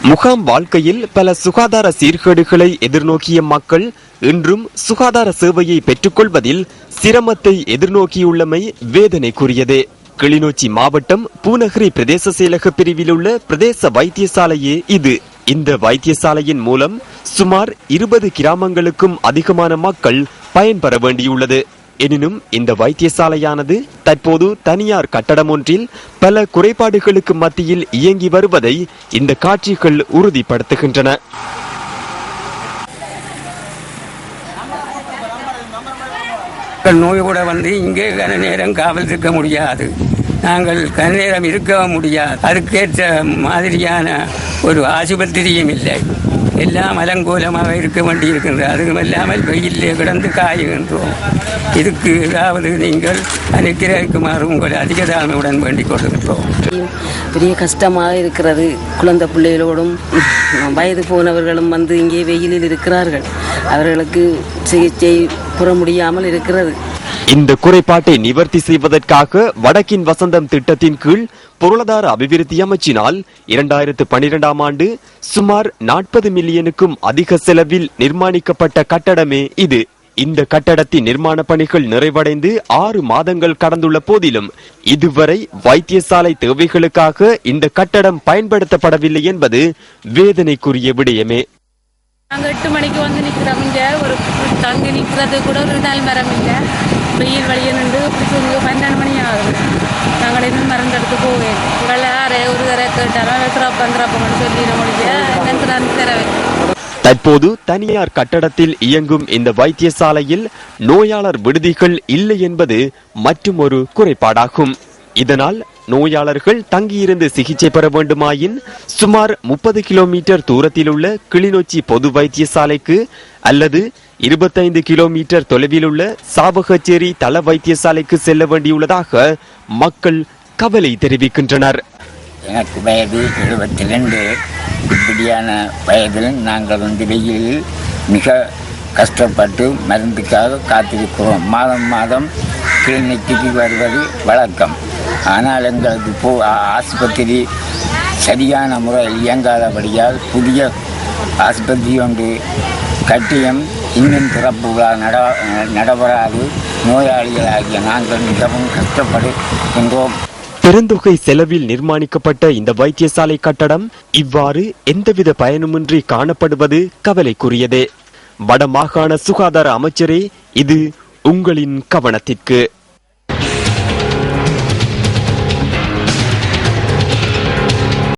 முகாம் வாழ்க்கையில் பல சுகாதார சீர்கேடுகளை எதிர்நோக்கிய மக்கள் இன்றும் சுகாதார சேவையை பெற்றுக்கொள்வதில் சிரமத்தை எதிர்நோக்கியுள்ளமை வேதனைக்குரியதே. கிளிநொச்சி மாவட்டம் பூநகரி பிரதேச செயலக பிரிவில் உள்ள பிரதேச வைத்தியசாலையே இது. இந்த வைத்தியசாலையின் மூலம் சுமார் 20 கிராமங்களுக்கும் அதிகமான மக்கள் பயன்பெற வேண்டியுள்ளது. எனினும் இந்த வைத்தியசாலையானது தற்போது தனியார் கட்டடம் ஒன்றில் பல குறைபாடுகளுக்கு மத்தியில் இயங்கி வருவதை இந்த காட்சிகள் உறுதிப்படுத்துகின்றன. நோய் கூட இங்கே கன நேரம் காவல் இருக்க முடியாது, நாங்கள் கன நேரம் இருக்க முடியாது. அதுக்கேற்ற மாதிரியான ஒரு ஆசுபத்திரியும் இல்லை, எல்லாம் அலங்கோலமாக இருக்க வேண்டியிருக்கின்றது. அதுவும் இல்லாமல் வெயிலே கிடந்து காயுகின்றோம். இதுக்கு ஏதாவது நீங்கள் அனுக்கிரகிக்குமாறு உங்களை அதிக தாழ்மையுடன் வேண்டிக் கொள்கின்றோம். பெரிய கஷ்டமாக இருக்கிறது. குழந்தை பிள்ளைகளோடும் வயது போனவர்களும் இங்கே வெயிலில் இருக்கிறார்கள். அவர்களுக்கு சிகிச்சை பெற முடியாமல் இருக்கிறது. இந்த குறைபாட்டை நிவர்த்தி செய்வதற்காக வடக்கின் வசந்தம் திட்டத்தின் கீழ் பொருளாதார அபிவிருத்தி அமைச்சினால் 2012ஆம் ஆண்டு சுமார் 40 மில்லியனுக்கும் அதிக செலவில் நிர்மாணிக்கப்பட்ட கட்டடமே இது. இந்த கட்டடத்தின் நிர்மாண பணிகள் நிறைவடைந்து 6 மாதங்கள் கடந்துள்ள போதிலும் இதுவரை வைத்தியசாலை தேவைகளுக்காக இந்த கட்டடம் பயன்படுத்தப்படவில்லை என்பது வேதனைக்குரிய விடயமே. நாங்கள் 8 மணிக்கு நிற்கிறோம். இங்கே ஒரு தங்கி நிற்கிறது கூட ஒரு நாள் மரம் இல்லை. வெயில் வழியை நின்று 12 மணி ஆகுது. நாங்கள் இன்னும் மறந்தெடுத்து போவேன். எங்களை ஒரு தர கேட்டாலும் சொல்லி நம்மளுக்கு தற்போது தனியார் கட்டடத்தில் இயங்கும் இந்த வைத்தியசாலையில் நோயாளர் விடுதிகள் இல்லை என்பது மற்றும் ஒரு குறைபாடாகும். இதனால் நோயாளர்கள் தங்கியிருந்து சிகிச்சை பெற வேண்டுமாயின் சுமார் 30 கிலோமீட்டர் தூரத்தில் உள்ள கிளிநொச்சி பொது வைத்தியசாலைக்கு அல்லது 25 கிலோமீட்டர் தொலைவில் உள்ள சாவகச்சேரி தள வைத்தியசாலைக்கு செல்ல வேண்டியுள்ளதாக மக்கள் கவலை தெரிவிக்கின்றனர். எனக்கு வயது 72. இப்படியான வயதில் நாங்கள் வெயிலில் மிக கஷ்டப்பட்டு மருந்துக்காக காத்திருக்கிறோம். மாதம் கிளினிக்கு வருவது வழக்கம். ஆனால் எங்களுக்கு ஆஸ்பத்திரி சரியான முறையில் இயங்காதபடியால் புதிய ஆஸ்பத்திரி ஒன்று கட்டியம் இன்னும் சிறப்பு நடைபெறாது. நோயாளிகளாகிய நாங்கள் மிகவும் கஷ்டப்படுகின்றோம். பெருந்தொகை செலவில் நிர்மாணிக்கப்பட்ட இந்த வைத்தியசாலை கட்டடம் இவ்வாறு எந்தவித பயனுமின்றி காணப்படுவது கவலைக்குரியதே. வடமாகாண சுகாதார அமைச்சரே இது உங்களின் கவனத்திற்கு.